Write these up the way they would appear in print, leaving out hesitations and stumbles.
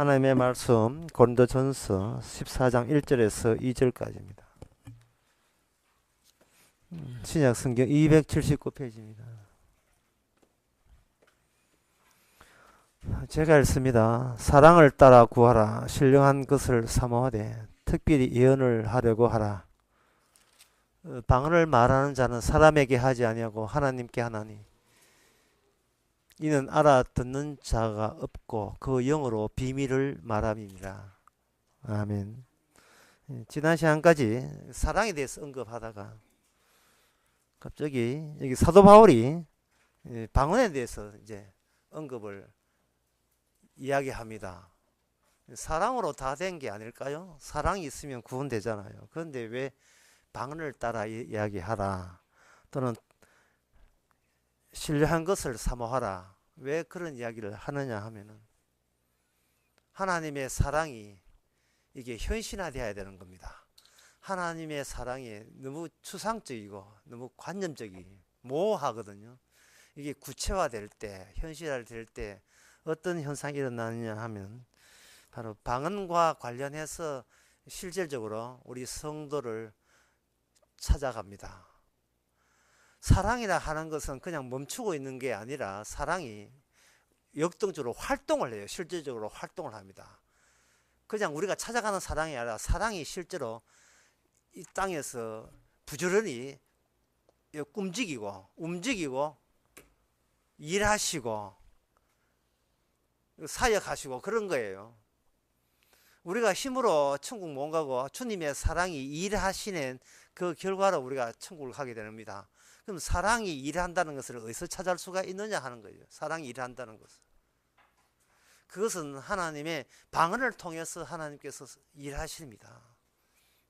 하나님의 말씀 고린도전서 14장 1절에서 2절까지입니다. 신약 성경 279페이지입니다. 제가 읽습니다. 사랑을 따라 구하라. 신령한 것을 사모하되 특별히 예언을 하려고 하라. 방언을 말하는 자는 사람에게 하지 아니하고 하나님께 하나니 이는 알아듣는 자가 없고 그 영으로 비밀을 말함이니라. 아멘. 지난 시간까지 사랑에 대해서 언급하다가 갑자기 여기 사도 바울이 방언에 대해서 이제 언급을 이야기합니다. 사랑으로 다 된 게 아닐까요? 사랑이 있으면 구원되잖아요. 그런데 왜 방언을 따라 이야기하라 또는 신뢰한 것을 사모하라. 왜 그런 이야기를 하느냐 하면은 하나님의 사랑이 이게 현실화되어야 되는 겁니다. 하나님의 사랑이 너무 추상적이고 너무 관념적이 모호하거든요. 이게 구체화될 때, 현실화될 때 어떤 현상이 일어나느냐 하면 바로 방언과 관련해서 실질적으로 우리 성도를 찾아갑니다. 사랑이라 하는 것은 그냥 멈추고 있는 게 아니라 사랑이 역동적으로 활동을 해요. 실질적으로 활동을 합니다. 그냥 우리가 찾아가는 사랑이 아니라 사랑이 실제로 이 땅에서 부지런히 움직이고 일하시고 사역하시고 그런 거예요. 우리가 힘으로 천국 못 가고 주님의 사랑이 일하시는 그 결과로 우리가 천국을 가게 됩니다. 그럼 사랑이 일한다는 것을 어디서 찾을 수가 있느냐 하는 거예요. 사랑이 일한다는 것은. 그것은 하나님의 방언을 통해서 하나님께서 일하십니다.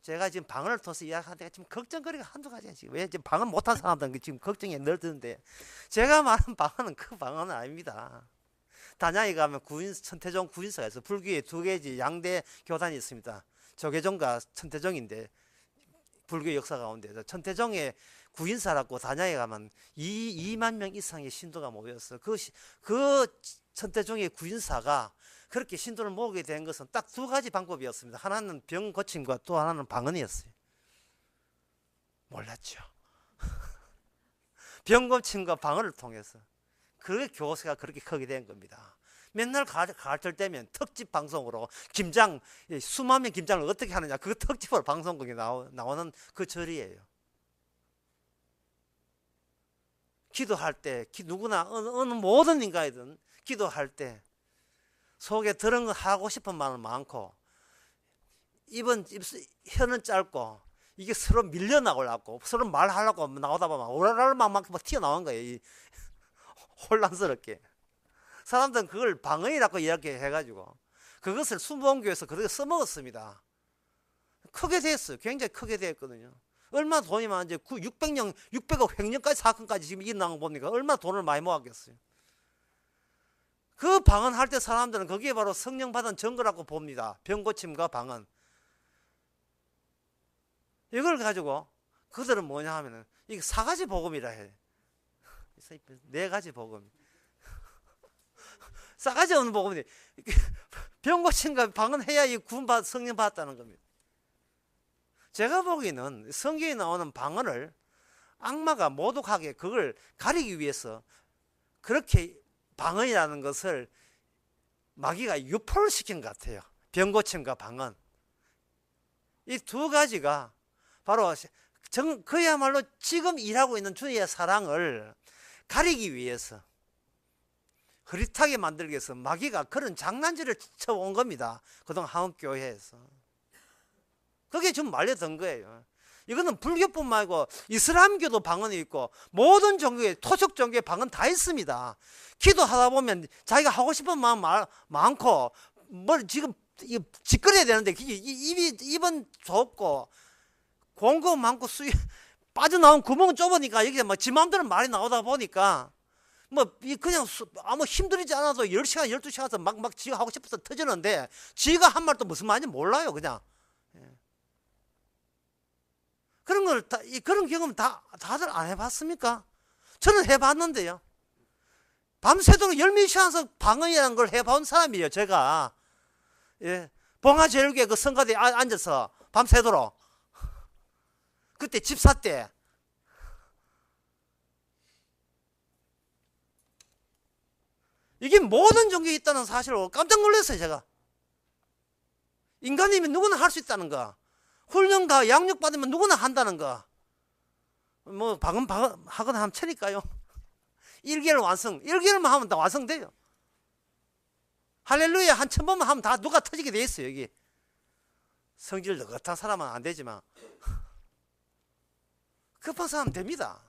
제가 지금 방언을 통해서 이야기하는데 지금 걱정거리가 한두 가지야. 지금 왜 지금 방언 못한 사람들은 지금 걱정이 늘 드는데 제가 말하는 방언은 그 방언은 아닙니다. 단양에 가면 천태종 구인사가 있어. 불교에 두 개지 양대 교단이 있습니다. 조계종과 천태종인데 불교 역사 가운데 천태종의 구인사라고 단양에 가면 2만 명 이상의 신도가 모였어. 그 천태종의 구인사가 그렇게 신도를 모으게 된 것은 딱 두 가지 방법이었습니다. 하나는 병 고침과 또 하나는 방언이었어요. 몰랐죠. 병 고침과 방언을 통해서 그 교세가 그렇게 크게 된 겁니다. 맨날 가을철 되면 특집 방송으로 김장, 수만 명 김장을 어떻게 하느냐 그 특집으로 방송국에 나오는 그 절이에요. 기도할 때 누구나 어느 모든 인간이든 기도할 때 속에 들은 거 하고 싶은 마음은 많고 혀는 짧고 이게 서로 밀려나오려고 서로 말하려고 나오다 보면 오랄랄 막 튀어나온 거예요. 혼란스럽게. 사람들은 그걸 방언이라고 이야기해가지고 그것을 순복음교에서 그렇게 써먹었습니다. 크게 됐어요. 굉장히 크게 됐거든요. 얼마나 돈이 많은지 600억 횡령까지 사건까지 지금 일어난 거 보니까 얼마나 돈을 많이 모았겠어요. 그 방언할 때 사람들은 그게 바로 성령 받은 증거라고 봅니다. 병고침과 방언. 이걸 가지고 그들은 뭐냐 하면은 이게 4가지 복음이라 해. 4가지 복음. 싸가지 없는 복음이 병고침과 방언해야 이 성령 받았다는 겁니다. 제가 보기에는 성경에 나오는 방언을 악마가 모독하게 그걸 가리기 위해서 그렇게 방언이라는 것을 마귀가 유포를 시킨 것 같아요. 병고침과 방언. 이 두 가지가 바로 그야말로 지금 일하고 있는 주님의 사랑을 가리기 위해서 흐릿하게 만들기 위해서 마귀가 그런 장난질을 쳐온 겁니다. 그동안 한국교회에서. 그게 좀 말려든 거예요. 이거는 불교뿐만 아니고 이슬람교도 방언이 있고 모든 종교에 토속 종교에 방언 다 있습니다. 기도하다 보면 자기가 하고 싶은 마음 많고 뭘 지금 짓거려야 되는데 입은 좁고 공급 많고 빠져나온 구멍은 좁으니까 여기 뭐 지 마음대로 말이 나오다 보니까 뭐 그냥 아무 힘들이지 않아도 10시간 12시간 막 지가 하고 싶어서 터지는데 지가 한 말도 무슨 말인지 몰라요. 그냥 그런 걸 그런 경험 다들 안 해봤습니까? 저는 해봤는데요. 밤새도록 10몇 시간씩 방언이라는 걸 해본 사람이에요. 제가 예. 봉화제일교회 그 성가대에 앉아서 밤새도록 그때 집사 때 이게 모든 종교에 있다는 사실을 깜짝 놀랐어요. 제가 인간이면 누구나 할 수 있다는 거, 훈련과 양육 받으면 누구나 한다는 거, 뭐 방금 하거나 하면 쳐니까요. 1개월 완성, 1개월만 하면 다 완성돼요. 할렐루야 한 1000번만 하면 다 누가 터지게 돼 있어요. 여기 성질 느긋한 사람은 안 되지만 급한 사람 됩니다.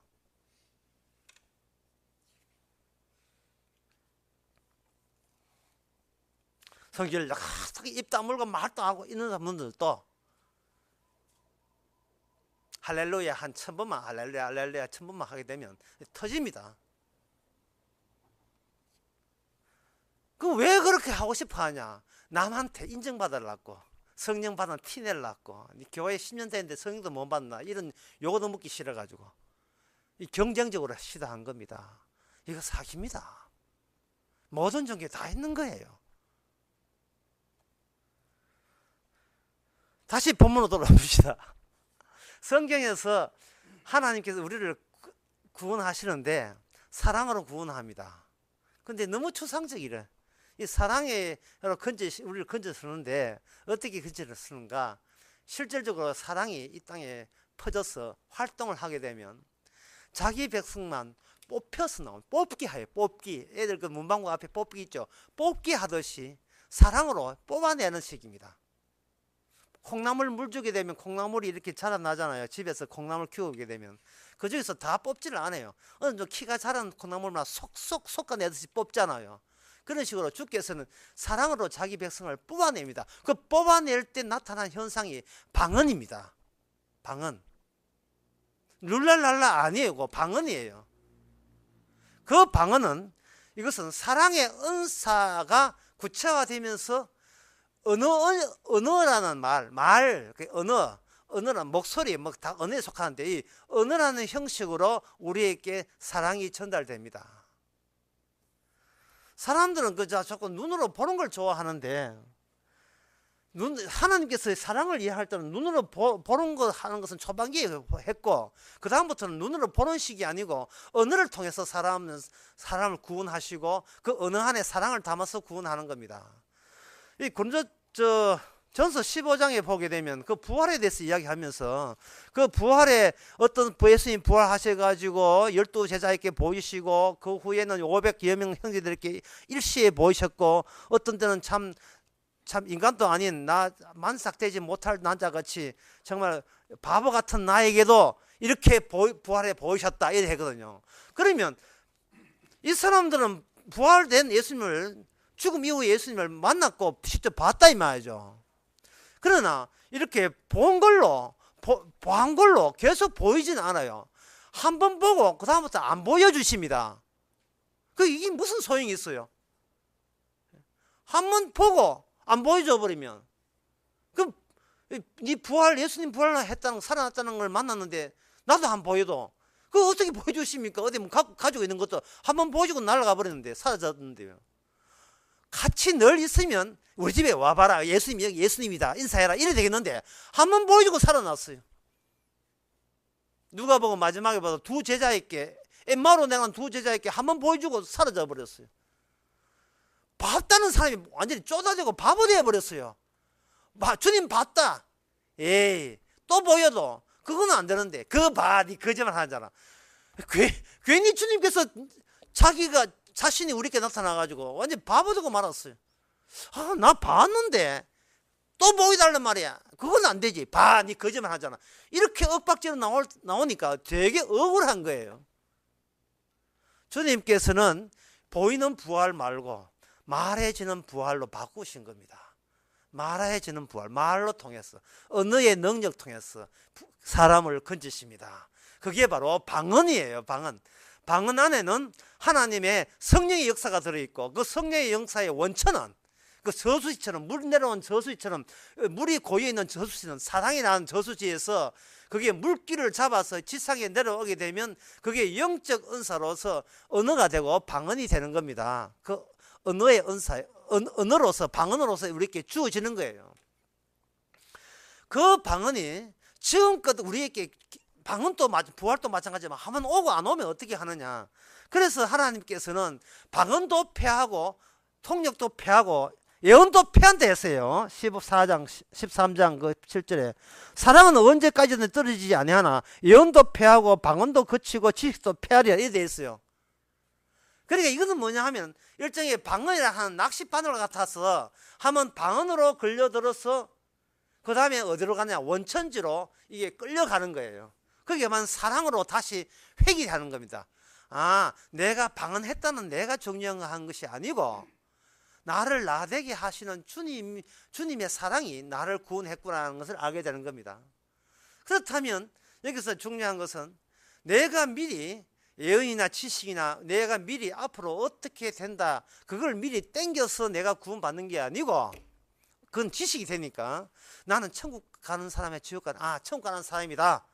성질 느긋하게 입 다물고 말도 하고 있는 분들도 할렐루야 한 1000번만 할렐루야 할렐루야 1000번만 하게 되면 터집니다. 그 왜 그렇게 하고 싶어 하냐? 남한테 인정받으려고, 성령 받은 티 내려고, 교회 10년 됐는데 성령도 못 받나, 이런 요거도 묻기 싫어가지고 이 경쟁적으로 시도한 겁니다. 이거 사기입니다. 모든 종교에 다 있는 거예요. 다시 본문으로 돌아봅시다. 성경에서 하나님께서 우리를 구원하시는데 사랑으로 구원합니다. 근데 너무 추상적이래. 이 사랑에 우리를 건져 쓰는데 어떻게 건져 쓰는가? 실질적으로 사랑이 이 땅에 퍼져서 활동을 하게 되면 자기 백성만 뽑혀서 나온, 뽑기 하여 뽑기. 애들 그 문방구 앞에 뽑기 있죠. 뽑기 하듯이 사랑으로 뽑아내는 식입니다. 콩나물 물 주게 되면 콩나물이 이렇게 자라나잖아요. 집에서 콩나물 키우게 되면 그 중에서 다 뽑지를 않아요. 어느 정도 키가 자란 콩나물만 속속 솎아내듯이 뽑잖아요. 그런 식으로 주께서는 사랑으로 자기 백성을 뽑아냅니다. 그 뽑아낼 때 나타난 현상이 방언입니다. 방언. 룰랄랄라 아니에요. 그 방언이에요. 그 방언은 이것은 사랑의 은사가 구체화되면서 언어라는 언어란 목소리, 뭐 다 언어에 속하는데 이 언어라는 형식으로 우리에게 사랑이 전달됩니다. 사람들은 자꾸 눈으로 보는 걸 좋아하는데 하나님께서 사랑을 이해할 때는 눈으로 보는 거 하는 것은 초반기에 했고 그 다음부터는 눈으로 보는 식이 아니고 언어를 통해서 사람을 구원하시고 그 언어 안에 사랑을 담아서 구원하는 겁니다. 이 전서 15장에 보게 되면 그 부활에 대해서 이야기하면서 그 부활에 어떤 예수님 부활하셔가지고 12제자에게 보이시고 그 후에는 500여 명 형제들에게 일시에 보이셨고 어떤 때는 참 인간도 아닌 나 만삭되지 못할 난자같이 정말 바보 같은 나에게도 이렇게 부활해 보이셨다 이렇게 하거든요. 그러면 이 사람들은 부활된 예수님을 죽음 이후에 예수님을 만났고 직접 봤다 이 말이죠. 그러나 이렇게 본 걸로 계속 보이지는 않아요. 한 번 보고 그 다음부터 안 보여주십니다. 이게 무슨 소용이 있어요? 한 번 보고 안 보여줘 버리면 그럼 예수님 부활했다는 살아났다는 걸 만났는데 나도 안 보여도 그거 어떻게 보여주십니까? 어디 뭐 가지고 있는 것도 한 번 보여주고 날아가 버렸는데 사라졌는데요. 같이 늘 있으면 우리 집에 와봐라 예수님이다 인사해라 이래 되겠는데 한 번 보여주고 살아났어요. 누가 보고 마지막에 봐도 두 제자에게 엠마오로 내간 두 제자에게 한 번 보여주고 사라져 버렸어요. 봤다는 사람이 완전히 쪼다지고 바보 되어버렸어요. 주님 봤다. 에이 또 보여도 그거는 안 되는데 그거 봐 니 거짓말 하잖아. 괜히 주님께서 자신이 우리께 나타나가지고 완전 바보 되고 말았어요. 나 봤는데 또 보여달란 말이야. 그건 안 되지. 봐 니 거짓말 하잖아. 이렇게 엇박지로 나오니까 되게 억울한 거예요. 주님께서는 보이는 부활 말고 말해지는 부활로 바꾸신 겁니다. 말해지는 부활, 말로 통해서 언어의 능력 통해서 사람을 건지십니다. 그게 바로 방언이에요. 방언 안에는 하나님의 성령의 역사가 들어있고 그 성령의 역사의 원천은 그 저수지처럼 물 내려온 저수지처럼 물이 고여있는 저수지는 사랑이 나는 저수지에서 그게 물기를 잡아서 지상에 내려오게 되면 그게 영적 은사로서 언어가 되고 방언이 되는 겁니다. 그 언어의 언어로서 방언으로서 우리에게 주어지는 거예요. 그 방언이 지금껏 우리에게 방언도 부활도 마찬가지지만 한번 오고 안 오면 어떻게 하느냐. 그래서 하나님께서는 방언도 폐하고 통역도 폐하고 예언도 폐한다 했어요. 14장 13장 그 7절에 사랑은 언제까지든 떨어지지 아니하나 예언도 폐하고 방언도 그치고 지식도 폐하리라 이렇게 되어 있어요. 그러니까 이것은 뭐냐 하면 일종의 방언이라 하는 낚싯바늘 같아서 한번 방언으로 걸려들어서 그 다음에 어디로 가냐 원천지로 이게 끌려가는 거예요. 거기에만 사랑으로 다시 회귀하는 겁니다. 아, 내가 방언했다는 내가 중요한 것이 아니고 나를 나되게 하시는 주님의 사랑이 나를 구원했구나라는 것을 알게 되는 겁니다. 그렇다면 여기서 중요한 것은 내가 미리 예언이나 지식이나 내가 미리 앞으로 어떻게 된다 그걸 미리 땡겨서 내가 구원받는 게 아니고 그건 지식이 되니까 나는 천국 가는 사람의 지옥 가는 천국 가는 사람이다.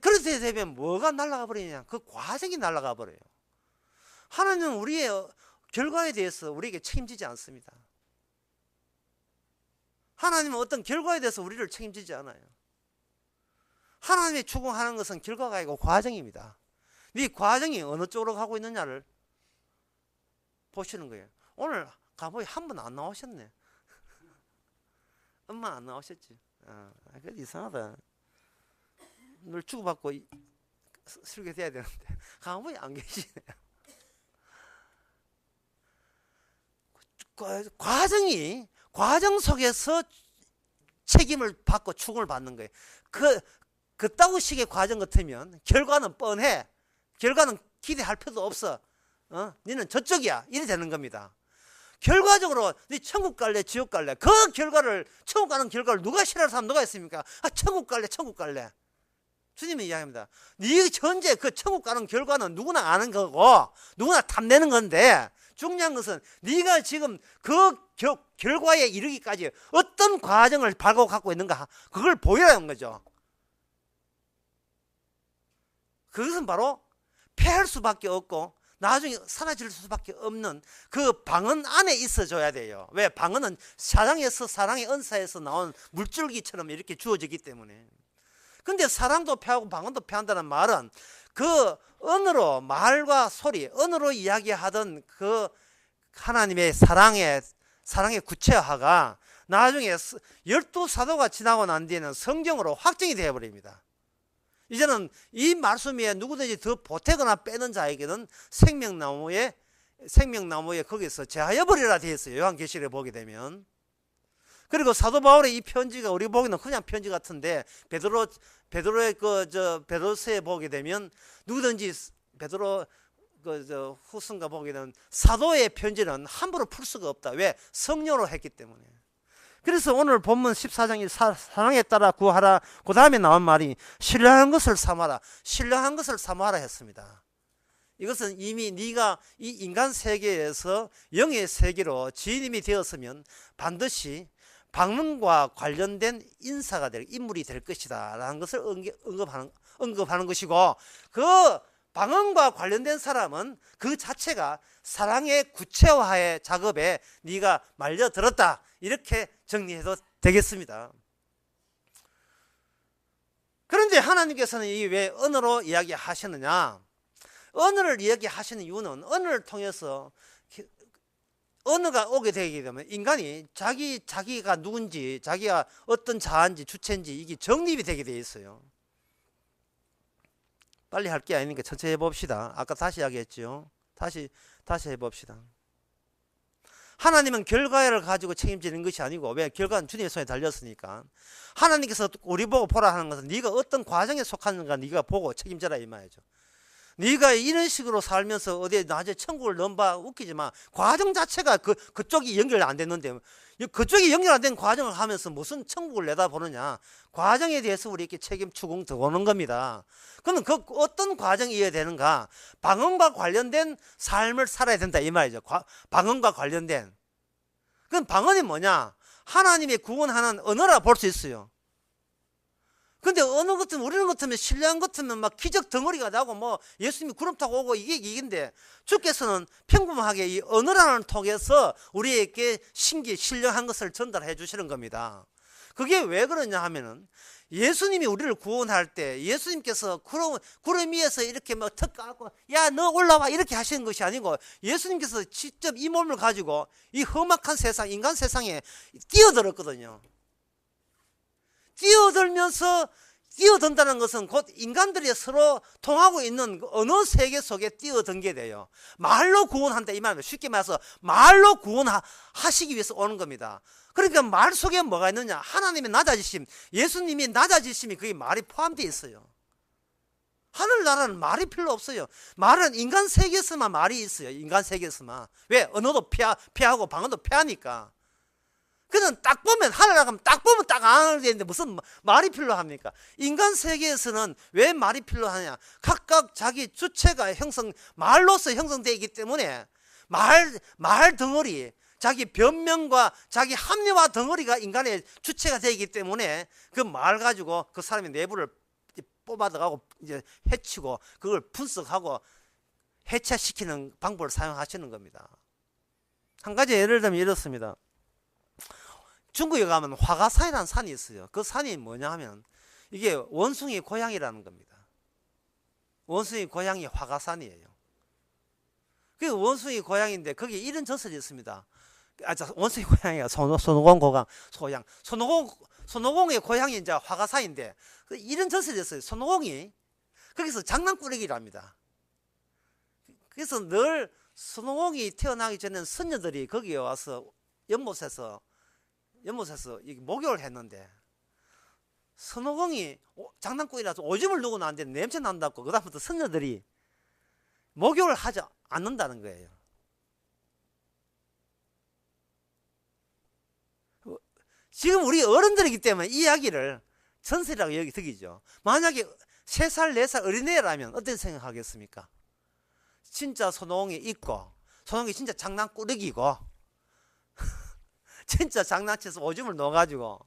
그렇게 되면 뭐가 날아가 버리냐 그 과정이 날아가 버려요. 하나님은 우리의 결과에 대해서 우리에게 책임지지 않습니다. 하나님은 어떤 결과에 대해서 우리를 책임지지 않아요. 하나님이 추구하는 것은 결과가 아니고 과정입니다. 네 과정이 어느 쪽으로 가고 있느냐를 보시는 거예요. 오늘 가보이 한 번 안 나오셨네. 엄마 안 나오셨지? 그래도 이상하다. 늘 주고받고 설교돼야 되는데 가보이 안 계시네. 과정 속에서 책임을 받고 추궁을 받는 거예요. 그따구 식의 과정 같으면 결과는 뻔해. 결과는 기대할 필요도 없어. 너는 저쪽이야. 이래 되는 겁니다. 결과적으로 네 천국 갈래 지옥 갈래 그 결과를 천국 가는 결과를 누가 싫어하는 사람 누가 있습니까? 천국 갈래 천국 갈래. 주님이 이야기합니다. 네 현재 그 천국 가는 결과는 누구나 아는 거고 누구나 탐내는 건데 중요한 것은 네가 지금 그 결과에 이르기까지 어떤 과정을 밟고 갖고 있는가 그걸 보여라는 거죠. 그것은 바로 패할 수밖에 없고 나중에 사라질 수밖에 없는 그 방언 안에 있어줘야 돼요. 왜? 방언은 사랑에서 사랑의 은사에서 나온 물줄기처럼 이렇게 주어지기 때문에. 근데 사랑도 패하고 방언도 패한다는 말은 그 언어로 말과 소리, 언어로 이야기하던 그 하나님의 사랑의 구체화가 나중에 12사도가 지나고 난 뒤에는 성경으로 확정이 되어버립니다. 이제는 이 말씀에 누구든지 더 보태거나 빼는 자에게는 생명나무에 거기서 제하여 버리라 되어 있어요. 요한계시록에 보게 되면. 그리고 사도 바울의 이 편지가 우리 보기에는 그냥 편지 같은데 베드로의 베드로서에 보게 되면 누구든지 베드로 후서인가 보게 되면 사도의 편지는 함부로 풀 수가 없다. 왜? 성령으로 했기 때문에. 그래서 오늘 본문 14장이 사랑에 따라 구하라. 그 다음에 나온 말이 신뢰하는 것을 삼아라. 신뢰한 것을 삼아라 했습니다. 이것은 이미 네가 이 인간 세계에서 영의 세계로 지인이 되었으면 반드시 방언과 관련된 인사가 인물이 될 것이다 라는 것을 언급하는 것이고 그 방언과 관련된 사람은 그 자체가 사랑의 구체화의 작업에 네가 말려들었다 이렇게 정리해도 되겠습니다. 그런데 하나님께서는 이 왜 언어로 이야기하시느냐, 언어를 이야기하시는 이유는 언어를 통해서 언어가 오게 되게 되면 인간이 자기가 누군지 자기가 어떤 자아인지 주체인지 이게 정립이 되게 돼 있어요. 빨리 할 게 아니니까 천천히 해봅시다. 아까 다시 이야기했죠. 다시 해봅시다. 하나님은 결과를 가지고 책임지는 것이 아니고 왜? 결과는 주님의 손에 달렸으니까. 하나님께서 우리 보고 보라 하는 것은 네가 어떤 과정에 속하는가 네가 보고 책임져라 이 말이죠. 네가 이런 식으로 살면서 어디 낮에 천국을 넘봐 웃기지만 과정 자체가 그쪽이 연결 안 됐는데 그쪽이 연결 안 된 과정을 하면서 무슨 천국을 내다보느냐. 과정에 대해서 우리에게 책임 추궁 들어오는 겁니다. 그러면 그 어떤 과정이 되는가? 방언과 관련된 삶을 살아야 된다 이 말이죠. 방언과 관련된. 그럼 방언이 뭐냐? 하나님의 구원하는 언어라 볼 수 있어요. 근데 어느 같으면 우리는 같으면 신뢰한 같으면 막 기적 덩어리가 나고 뭐 예수님이 구름 타고 오고 이게 이긴데 주께서는 평범하게 이 언어라는 통해서 우리에게 신령한 것을 전달해 주시는 겁니다. 그게 왜 그러냐 하면은 예수님이 우리를 구원할 때 예수님께서 구름 위에서 이렇게 뭐 턱 까고 야 너 올라와 이렇게 하시는 것이 아니고 예수님께서 직접 이 몸을 가지고 이 험악한 세상 인간 세상에 뛰어들었거든요. 뛰어든다는 것은 곧 인간들이 서로 통하고 있는 어느 세계 속에 뛰어든 게 돼요. 말로 구원한다 이 말입니다. 쉽게 말해서 말로 구원하시기 위해서 오는 겁니다. 그러니까 말 속에 뭐가 있느냐? 하나님의 낮아지심, 예수님이 낮아지심이 그게 말이 포함되어 있어요. 하늘나라는 말이 필요 없어요. 말은 인간 세계에서만 말이 있어요. 인간 세계에서만. 왜? 언어도 피하고 방언도 피하니까. 그는 딱 보면 하늘나라 가면 딱 보면 딱 안 되는데 무슨 말이 필요합니까? 인간 세계에서는 왜 말이 필요하냐? 각각 자기 주체가 말로서 형성되기 때문에 말 덩어리, 자기 변명과 자기 합리화 덩어리가 인간의 주체가 되기 때문에 그 말 가지고 그 사람의 내부를 뽑아들어가고 이제 해치고 그걸 분석하고 해체시키는 방법을 사용하시는 겁니다. 한 가지 예를 들면 이렇습니다. 중국에 가면 화가산이라는 산이 있어요. 그 산이 뭐냐 하면 이게 원숭이 고향이라는 겁니다. 원숭이 고향이 화가산이에요. 그 원숭이 고향인데 거기에 이런 전설이 있습니다. 원숭이 고향이가 손오공 고향. 손오공의 고향이 이제 화가산인데 이런 전설이 있어요. 손오공이 거기서 장난꾸러기랍니다. 그래서 늘 손오공이 태어나기 전에 선녀들이 거기에 와서 연못에서 목욕을 했는데 손오공이 장난꾸러기라서 오줌을 누고 나는데 냄새 난다고 그다음부터 선녀들이 목욕을 하지 않는다는 거예요. 지금 우리 어른들이기 때문에 이 이야기를 전설이라고 여기죠. 만약에 3살, 4살 어린애라면 어떤 생각하겠습니까? 진짜 손오공이 있고 손오공이 진짜 장난꾸러기고 진짜 장난쳐서 오줌을 넣어가지고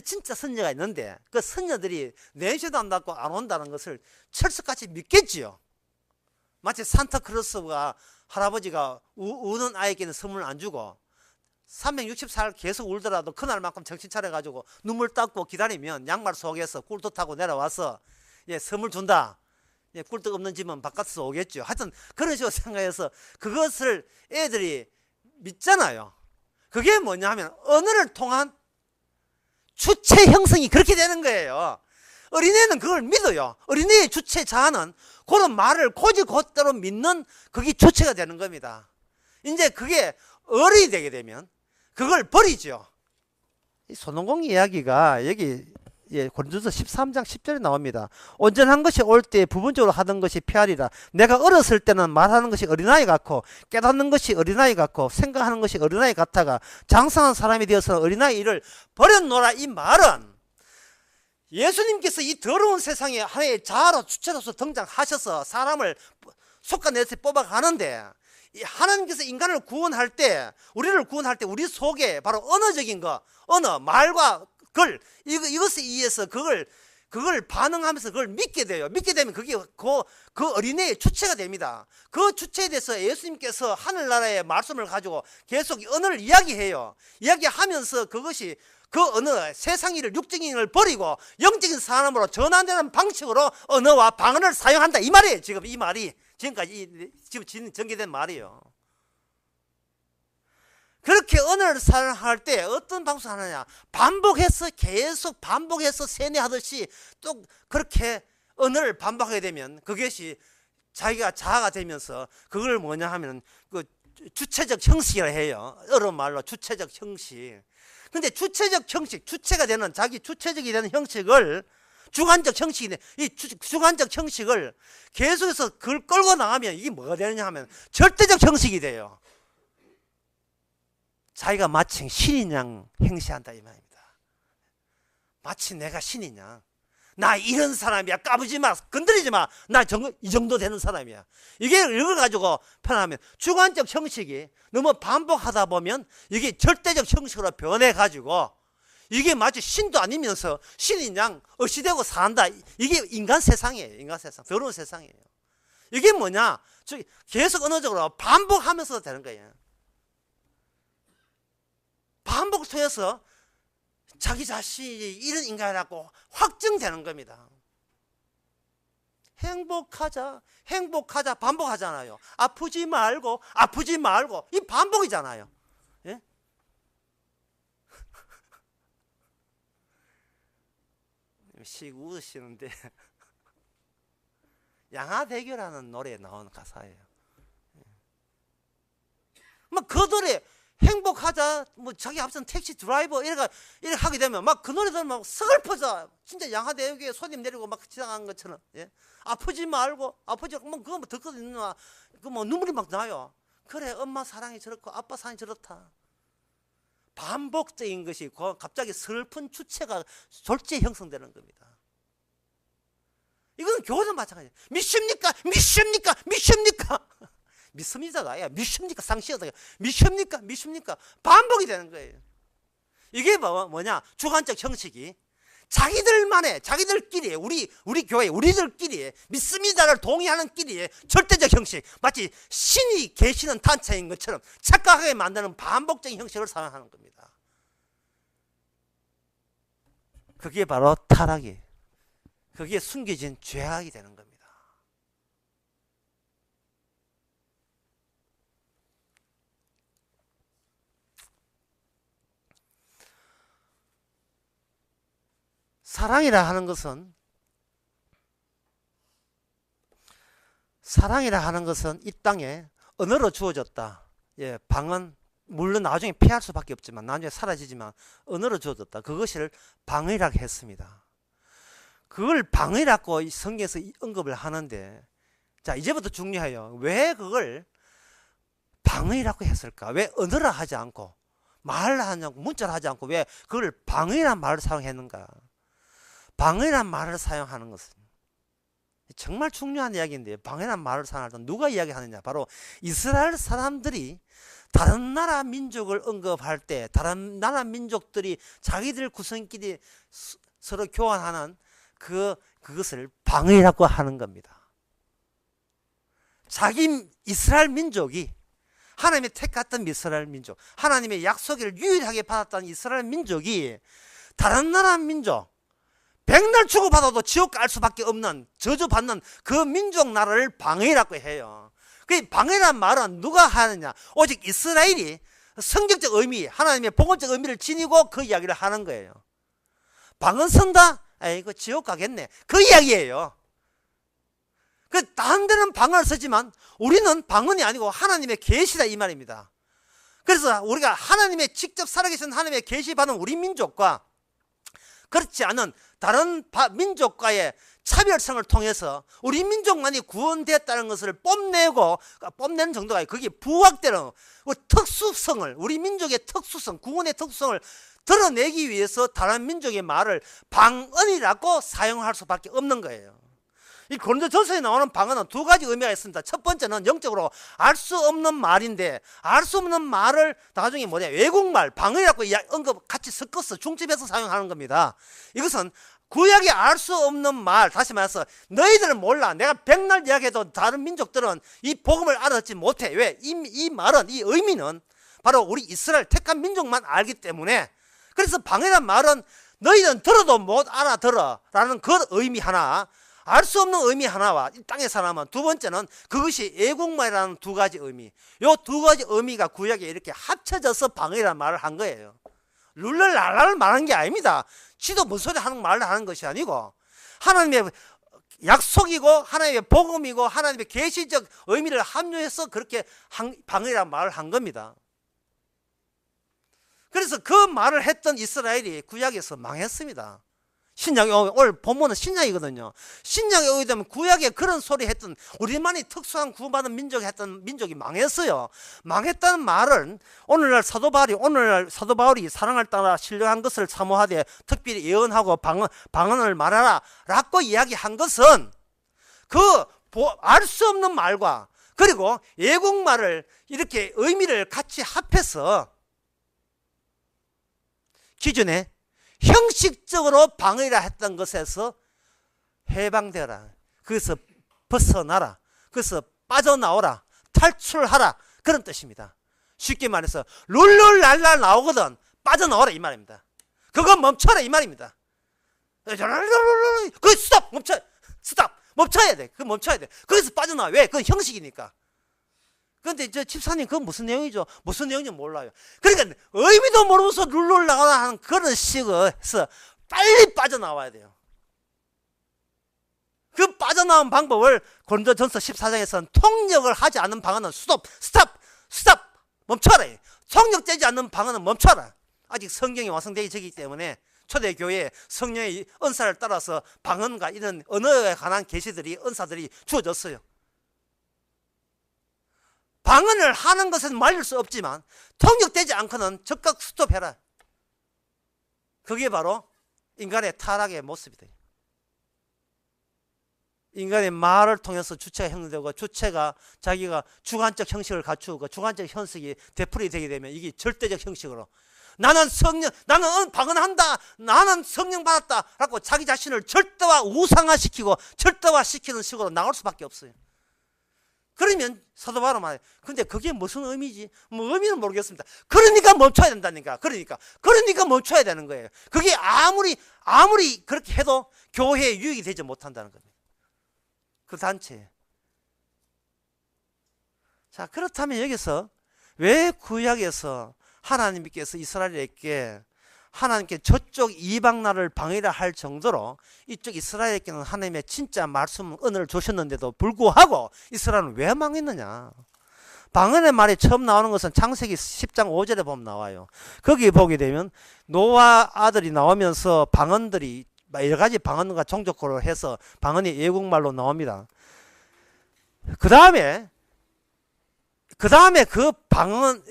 진짜 선녀가 있는데 그 선녀들이 냄새도 안 맡고 안 온다는 것을 철석같이 믿겠지요. 마치 산타크로스가 할아버지가 우는 아이에게는 선물을 안 주고 364일 계속 울더라도 그날만큼 정신 차려가지고 눈물 닦고 기다리면 양말 속에서 꿀떡 타고 내려와서 선물 준다. 꿀떡 없는 집은 바깥에서 오겠죠. 하여튼 그런 식으로 생각해서 그것을 애들이 믿잖아요. 그게 뭐냐 하면 언어를 통한 주체 형성이 그렇게 되는 거예요. 어린애는 그걸 믿어요. 어린애의 주체 자아는 그런 말을 곧이곧대로 믿는 그게 주체가 되는 겁니다. 이제 그게 어른이 되게 되면 그걸 버리죠. 이 손오공 이야기가 여기 고린도서 13장 10절에 나옵니다. 온전한 것이 올 때 부분적으로 하던 것이 피하리라. 내가 어렸을 때는 말하는 것이 어린아이 같고 깨닫는 것이 어린아이 같고 생각하는 것이 어린아이 같아가 장성한 사람이 되어서 어린아이 일을 버렸노라. 이 말은 예수님께서 이 더러운 세상에 하나의 자아로 주체로서 등장하셔서 사람을 속아내서 뽑아가는데 하나님께서 인간을 구원할 때 우리를 구원할 때 우리 속에 바로 언어적인 거 언어 말과 글 이것에 의해서 그걸 반응하면서 그걸 믿게 돼요. 믿게 되면 그게 그 어린애의 주체가 됩니다. 그 주체에 대해서 예수님께서 하늘나라의 말씀을 가지고 계속 언어를 이야기해요. 이야기하면서 그것이 그 언어 세상 일을 육적인 일을 버리고 영적인 사람으로 전환되는 방식으로 언어와 방언을 사용한다 이 말이에요. 지금 이 말이 지금까지 지금 전개된 말이에요. 그렇게 언어를 사용할 때 어떤 방식을 하느냐 반복해서 계속 반복해서 세뇌하듯이 또 그렇게 언어를 반복하게 되면 그것이 자기가 자아가 되면서 그걸 뭐냐 하면 그 주체적 형식이라 해요. 어려운 말로 주체적 형식. 근데 주체적 형식, 주체가 되는 자기 주체적이 되는 형식을 주관적 형식이 돼. 이 주관적 형식을 계속해서 그걸 끌고 나가면 이게 뭐가 되느냐 하면 절대적 형식이 돼요. 자기가 마치 신인 양 행세한다 이 말입니다. 마치 내가 신인 양. 나 이런 사람이야. 까부지 마. 건드리지 마. 나 이 정도 되는 사람이야. 이걸 가지고 표현하면 주관적 형식이 너무 반복하다 보면 이게 절대적 형식으로 변해가지고 이게 마치 신도 아니면서 신이 그냥 어시되고 산다. 이게 인간 세상이에요. 인간 세상. 더러운 세상이에요. 이게 뭐냐? 계속 언어적으로 반복하면서 되는 거예요. 반복을 통해서 자기 자신이 이런 인간이라고 확증되는 겁니다. 행복하자, 행복하자 반복하잖아요. 아프지 말고, 아프지 말고. 이 반복이잖아요. 예? 씩 웃으시는데 양화대교라는 노래에 나오는 가사예요. 막 그 노래 행복하자, 뭐 자기 앞선 택시 드라이버 이렇게 하게 되면 막 그 노래 들으면 막 서글퍼져. 진짜 양화대교에 손님 내리고 막 지나가는 것처럼. 예? 아프지 말고, 아프지 말고, 그거 뭐 듣거든요. 그 뭐 눈물이 막 나요. 그래, 엄마 사랑이 저렇고 아빠 사랑이 저렇다. 반복적인 것이 갑자기 슬픈 주체가 졸지에 형성되는 겁니다. 이건 교회도 마찬가지예요. 믿습니까? 믿습니까? 믿습니까? 믿습니다가 아니야. 믿습니까? 상시하다. 믿습니까? 믿습니까? 반복이 되는 거예요. 이게 뭐냐? 주관적 형식이 자기들만의, 자기들끼리, 우리 교회, 우리들끼리 믿습니다를 동의하는 끼리의 절대적 형식, 마치 신이 계시는 단체인 것처럼 착각하게 만드는 반복적인 형식을 사용하는 겁니다. 그게 바로 타락이에요. 그게 숨겨진 죄악이 되는 겁니다. 사랑이라 하는 것은 이 땅에 언어로 주어졌다. 예, 방언 물론 나중에 피할 수밖에 없지만 나중에 사라지지만 언어로 주어졌다. 그것을 방언이라고 했습니다. 그걸 방언이라고 성경에서 언급을 하는데, 자, 이제부터 중요해요. 왜 그걸 방언이라고 했을까? 왜 언어라 하지 않고 말을 하지 않고 문자를 하지 않고 왜 그걸 방언이라는 말을 사용했는가? 방언이라는 말을 사용하는 것은 정말 중요한 이야기인데, 방언이라는 말을 사용할 때 누가 이야기하느냐? 바로 이스라엘 사람들이 다른 나라 민족을 언급할 때 다른 나라 민족들이 자기들 구성끼리 서로 교환하는 그것을 방언이라고 하는 겁니다. 자기 이스라엘 민족이 하나님의 택했던 이스라엘 민족, 하나님의 약속을 유일하게 받았던 이스라엘 민족이 다른 나라 민족, 백날 주고받아도 지옥 갈 수밖에 없는 저주받는 그 민족 나라를 방언이라고 해요. 그 방언이라는 말은 누가 하느냐? 오직 이스라엘이 성경적 의미, 하나님의 복음적 의미를 지니고 그 이야기를 하는 거예요. 방언 쓴다? 이거 지옥 가겠네. 그 이야기예요. 다른 데는 방언을 쓰지만 우리는 방언이 아니고 하나님의 계시다 이 말입니다. 그래서 우리가 하나님의 직접 살아계신 하나님의 계시받은 우리 민족과 그렇지 않은 다른 민족과의 차별성을 통해서 우리 민족만이 구원되었다는 것을 뽐내는 정도가 아니고 그게 부각되는 특수성을, 우리 민족의 특수성, 구원의 특수성을 드러내기 위해서 다른 민족의 말을 방언이라고 사용할 수밖에 없는 거예요. 이 고린도전서에 나오는 방언은 두 가지 의미가 있습니다. 첫 번째는 영적으로 알 수 없는 말인데, 알 수 없는 말을 나중에 외국말, 방언이라고 같이 섞어서 중집해서 사용하는 겁니다. 이것은 구약에 알 수 없는 말, 다시 말해서 너희들은 몰라. 내가 백날 이야기해도 다른 민족들은 이 복음을 알아듣지 못해. 왜? 이 말은, 이 의미는 바로 우리 이스라엘 택한 민족만 알기 때문에, 그래서 방언이란 말은 너희들은 들어도 못 알아들어 라는 그 의미 하나, 알 수 없는 의미 하나와 이 땅의 사람은 두 번째는 그것이 애국말이라는 두 가지 의미, 이 두 가지 의미가 구약에 이렇게 합쳐져서 방언이라는 말을 한 거예요. 룰랄랄라를 말하는 게 아닙니다. 지도 무슨 소리 하는 말을 하는 것이 아니고 하나님의 약속이고 하나님의 복음이고 하나님의 계시적 의미를 함유해서 그렇게 방언이라는 말을 한 겁니다. 그래서 그 말을 했던 이스라엘이 구약에서 망했습니다. 신약에 오늘 본문은 신약이거든요. 신약에 오게 되면 구약에 그런 소리 했던 우리만이 특수한 구원받은 민족이 했던 민족이 망했어요. 망했다는 말은 오늘날 사도 바울이 사랑을 따라 신령한 것을 사모하되 특별히 예언하고 방언을 말하라 라고 이야기한 것은 그 알 수 없는 말과 그리고 예국말을 이렇게 의미를 같이 합해서 기존에 형식적으로 방언이라 했던 것에서 해방되어라. 거기서 벗어나라. 거기서 빠져나오라. 탈출하라. 그런 뜻입니다. 쉽게 말해서 룰룰랄랄 나오거든 빠져나오라 이 말입니다. 그거 멈춰라 이 말입니다. 그 스톱 멈춰 스톱 멈춰야 돼. 그 멈춰야 돼. 거기서 빠져나와. 왜? 그건 형식이니까. 그런데 저 집사님 그건 무슨 내용이죠? 무슨 내용인지 몰라요. 그러니까 의미도 모르면서 룰룰 나가라 하는 그런 식으로서 빨리 빠져나와야 돼요. 그 빠져나온 방법을 고린도전서 14장에서는 통역을 하지 않는 방언은 스톱 멈춰라. 통역되지 않는 방언은 멈춰라. 아직 성경이 완성되기 전이기 때문에 초대교회에 성령의 은사를 따라서 방언과 이런 언어에 관한 계시들이 은사들이 주어졌어요. 방언을 하는 것은 말릴 수 없지만 통역되지 않고는 즉각 스톱해라. 그게 바로 인간의 타락의 모습이다. 인간의 말을 통해서 주체가 형성되고 주체가 자기가 주관적 형식을 갖추고 주관적 형식이 되풀이 되게 되면 이게 절대적 형식으로 나는 방언한다, 나는 성령 받았다 라고 자기 자신을 절대화 우상화시키고 절대화시키는 식으로 나올 수밖에 없어요. 그러면 사도 바울은 말해요. 근데 그게 무슨 의미지? 뭐 의미는 모르겠습니다. 그러니까 멈춰야 된다니까. 그러니까 멈춰야 되는 거예요. 그게 아무리 그렇게 해도 교회에 유익이 되지 못한다는 겁니다. 그 단체. 자, 그렇다면 여기서 왜 구약에서 하나님께서 이스라엘에게 하나님께 저쪽 이방 나라를 방해라 할 정도로 이쪽 이스라엘에게는 하나님의 진짜 말씀 은혜를 주셨는데도 불구하고 이스라엘은 왜 망했느냐? 방언의 말이 처음 나오는 것은 창세기 10장 5절에 보면 나와요. 거기 보게 되면 노아 아들이 나오면서 방언들이 여러 가지 방언과 종족으로 해서 방언이 외국말로 나옵니다. 그 다음에 그 방언,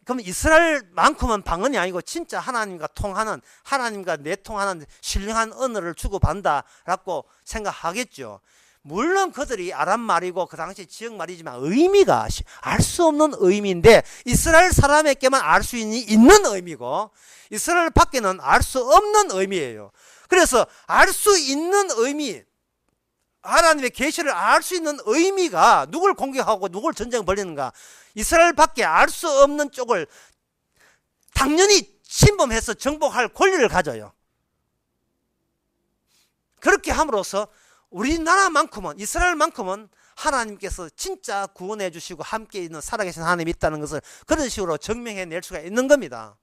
그럼 이스라엘만큼은 방언이 아니고 진짜 하나님과 통하는, 하나님과 내통하는 신령한 언어를 주고받는다라고 생각하겠죠. 물론 그들이 아람 말이고 그 당시 지역 말이지만 의미가 알 수 없는 의미인데 이스라엘 사람에게만 알 수 있는 의미고 이스라엘 밖에는 알 수 없는 의미예요. 그래서 알 수 있는 의미, 하나님의 계시를 알 수 있는 의미가 누굴 공격하고 누굴 전쟁 벌리는가? 이스라엘 밖에 알 수 없는 쪽을 당연히 침범해서 정복할 권리를 가져요. 그렇게 함으로써 우리나라만큼은, 이스라엘만큼은 하나님께서 진짜 구원해 주시고 함께 있는 살아계신 하나님이 있다는 것을 그런 식으로 증명해 낼 수가 있는 겁니다.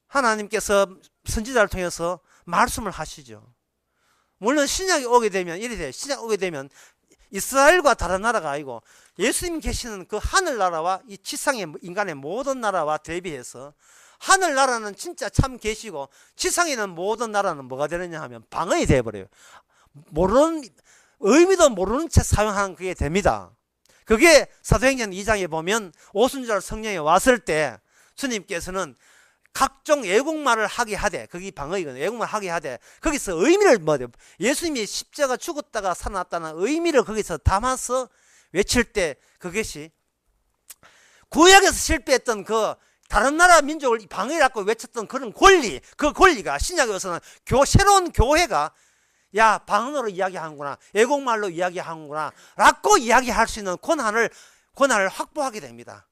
하나님께서 선지자를 통해서 말씀을 하시죠. 물론 신약이 오게 되면 이래 돼요. 신약 오게 되면 이스라엘과 다른 나라가 아니고 예수님 계시는 그 하늘나라와 이 지상의 인간의 모든 나라와 대비해서 하늘나라는 진짜 참 계시고 지상에 있는 모든 나라는 뭐가 되느냐 하면 방언이 되어버려요. 의미도 모르는 채 사용하는 그게 됩니다. 그게 사도행전 2장에 보면 오순절 성령이 왔을 때 주님께서는 각종 외국말을 하게 하되, 그게 방언이거든요. 외국말 하게 하되, 거기서 의미를 예수님이 십자가 죽었다가 살아났다는 의미를 거기서 담아서 외칠 때 그것이 구약에서 실패했던 그 다른 나라 민족을 방언이라고 외쳤던 그런 권리, 그 권리가 신약에 와서는 새로운 교회가 야, 방언으로 이야기하는구나, 외국말로 이야기하는구나 라고 이야기할 수 있는 권한을 확보하게 됩니다.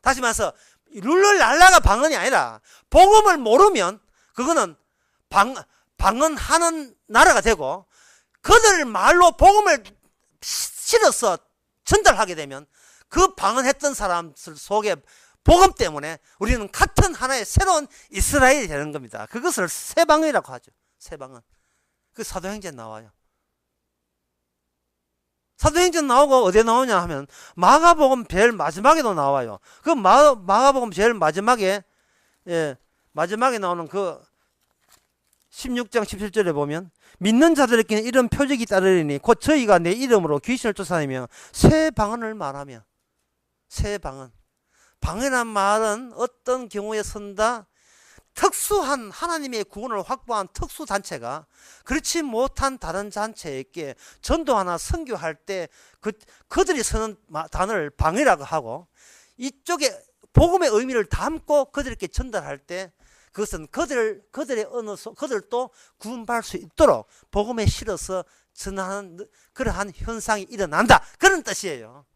다시 말해서 룰루랄라가 방언이 아니라 복음을 모르면 그거는 방언하는 나라가 되고 그들 말로 복음을 실어서 전달하게 되면 그 방언했던 사람들 속에 복음 때문에 우리는 같은 하나의 새로운 이스라엘이 되는 겁니다. 그것을 새방언이라고 하죠. 새방언. 그 사도행전 나와요. 사도행전 나오고 어디에 나오냐 하면 마가복음 제일 마지막에도 나와요. 그 마가복음 제일 마지막에 마지막에 나오는 그 16장 17절에 보면 믿는 자들에게는 이런 표적이 따르리니 곧 저희가 내 이름으로 귀신을 쫓아내며 새 방언을 말하며. 새 방언. 방언이란 말은 어떤 경우에 쓴다? 특수한 하나님의 구원을 확보한 특수 단체가 그렇지 못한 다른 단체에게 전도하나 선교할 때 그들이 쓰는 단어를 방언이라고 하고, 이쪽에 복음의 의미를 담고 그들에게 전달할 때 그것은 그들의 언어 그들도 구원받을 수 있도록 복음에 실어서 전하는 그러한 현상이 일어난다. 그런 뜻이에요.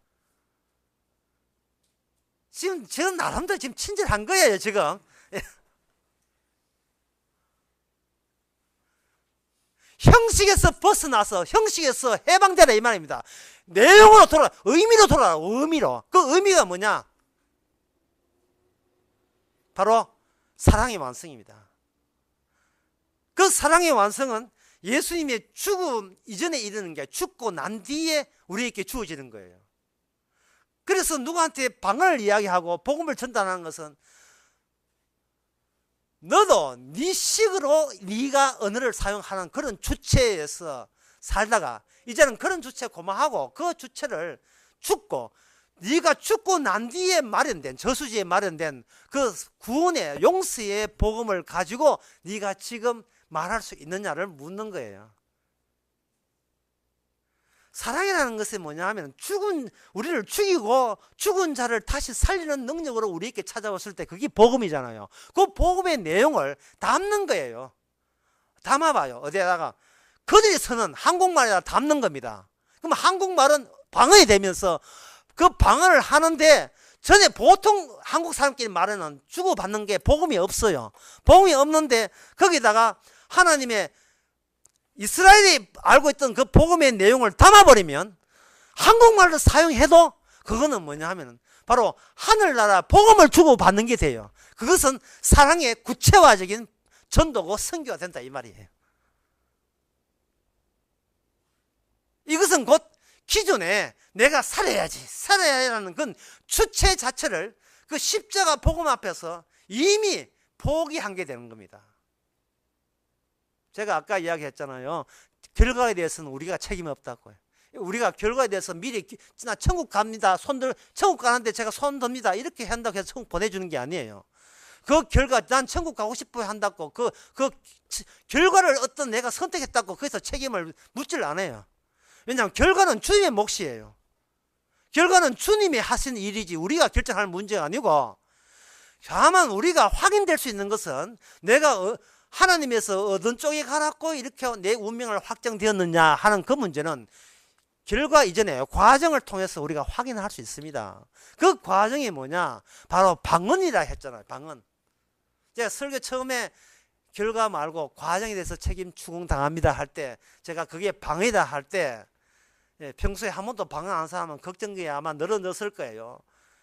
지금 저 나름대로 지금 친절한 거예요, 지금. 형식에서 벗어나서 형식에서 해방되라 이 말입니다. 내용으로 돌아라. 의미로 돌아라. 의미로. 그 의미가 뭐냐? 바로 사랑의 완성입니다. 그 사랑의 완성은 예수님의 죽음 이전에 이르는 게 죽고 난 뒤에 우리에게 주어지는 거예요. 그래서 누구한테 방언을 이야기하고 복음을 전달하는 것은 너도 네 식으로 네가 언어를 사용하는 그런 주체에서 살다가 이제는 그런 주체 고마하고 그 주체를 죽고 네가 죽고 난 뒤에 마련된 저수지에 마련된 그 구원의 용서의 복음을 가지고 네가 지금 말할 수 있느냐를 묻는 거예요. 사랑이라는 것이 뭐냐 하면 우리를 죽이고 죽은 자를 다시 살리는 능력으로 우리에게 찾아왔을 때 그게 복음이잖아요. 그 복음의 내용을 담는 거예요. 담아봐요. 어디에다가 그들이 쓰는 한국말에다 담는 겁니다. 그럼 한국말은 방언이 되면서 그 방언을 하는데 전에 보통 한국 사람끼리 말하는 주고받는 게 복음이 없어요. 복음이 없는데 거기다가 하나님의 이스라엘이 알고 있던 그 복음의 내용을 담아버리면 한국말로 사용해도 그거는 뭐냐 하면 바로 하늘나라 복음을 주고받는 게 돼요. 그것은 사랑의 구체화적인 전도고 선교가 된다 이 말이에요. 이것은 곧 기존에 내가 살아야라는 그 주체 자체를 그 십자가 복음 앞에서 이미 포기한 게 되는 겁니다. 제가 아까 이야기했잖아요. 결과에 대해서는 우리가 책임이 없다고요. 우리가 결과에 대해서 미리 나 천국 갑니다. 천국 가는데 제가 손 듭니다. 이렇게 한다고 해서 천국 보내주는 게 아니에요. 그 결과 난 천국 가고 싶어 한다고 그 결과를 어떤 내가 선택했다고 거기서 책임을 묻질 않아요. 왜냐하면 결과는 주님의 몫이에요. 결과는 주님이 하신 일이지 우리가 결정할 문제가 아니고, 다만 우리가 확인될 수 있는 것은 내가 하나님에서 어떤 쪽에 가라고 이렇게 내 운명을 확정되었느냐 하는 그 문제는 결과 이전에 과정을 통해서 우리가 확인할 수 있습니다. 그 과정이 뭐냐? 바로 방언이라 했잖아요. 방언. 제가 설교 처음에 결과 말고 과정에 대해서 책임 추궁당합니다 할 때 제가 그게 방언이다 할 때 평소에 한 번도 방언 안 사람은 걱정이 아마 늘어졌을 거예요.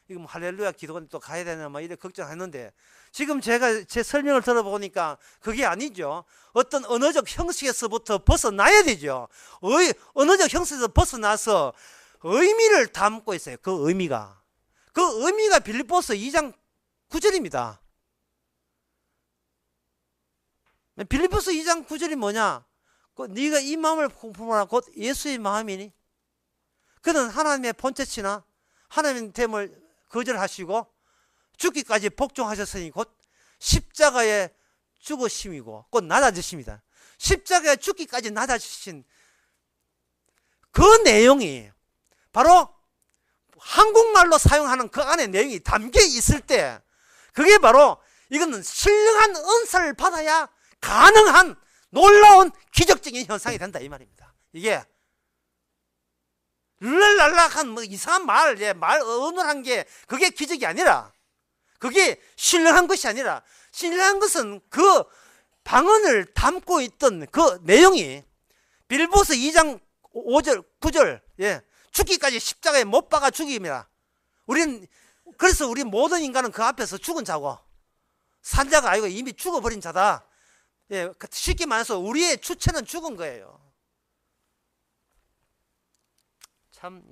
이거 뭐 할렐루야 기도원 또 가야 되나 막 이래 걱정했는데, 지금 제가 제 설명을 들어보니까 그게 아니죠. 어떤 언어적 형식에서부터 벗어나야 되죠. 언어적 형식에서 벗어나서 의미를 담고 있어요. 그 의미가 빌립보서 2장 9절입니다. 빌립보서 2장 9절이 뭐냐? 네가 이 마음을 품어라 곧 예수의 마음이니 그는 하나님의 본체치나 하나님의 됨을 거절하시고 죽기까지 복종하셨으니 곧 십자가에 죽으심이고 곧 낮아지십니다. 십자가에 죽기까지 낮아지신 그 내용이 바로 한국말로 사용하는 그 안에 내용이 담겨 있을 때 그게 바로 이거는 신령한 은사를 받아야 가능한 놀라운 기적적인 현상이 된다 이 말입니다. 이게 랄랄락한 뭐 이상한 말 언어한 게 그게 기적이 아니라, 그게 신령한 것이 아니라, 신령한 것은 그 방언을 담고 있던 그 내용이 빌립보서 2장 5절 9절 죽기까지 십자가에 못 박아 죽입니다. 그래서 우리 모든 인간은 그 앞에서 죽은 자고 산자가 아니고 이미 죽어버린 자다. 쉽게 말해서 우리의 주체는 죽은 거예요.